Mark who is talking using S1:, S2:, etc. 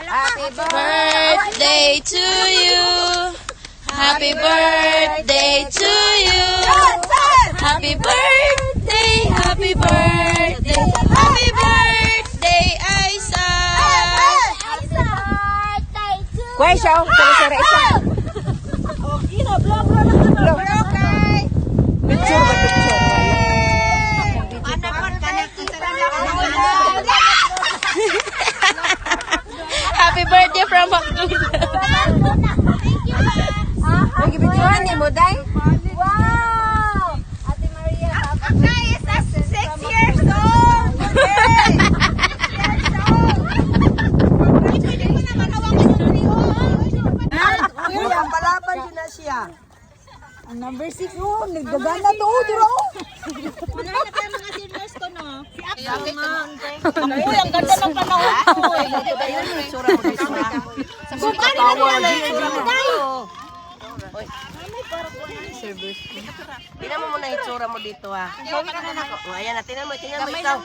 S1: Happy birthday to you. Happy birthday to you. Happy birthday, happy birthday, happy birthday, Aisa.
S2: Question, sorry, isa. Picture ba, picture?
S1: Happy birthday from McDonald's.
S2: Nagibituhan ni mo, day?
S3: Wow! Ate Maria, happy birthday. 6 years old! Pwede mo naman hawakan yung
S2: Ang palaban din na siya.
S3: Ang number 6, oh, nagdagana to, duro. Wala na tayo mga seniors ko, no? Si Axel man. Uy, ang ganda ng panahon ko.
S2: Ayun yung itsura mo, itsura.
S3: Bukan na nila yung itsura mo tayo.
S2: Tingnan mo muna itsura mo dito, ha. Ayan na, tingnan mo ikaw.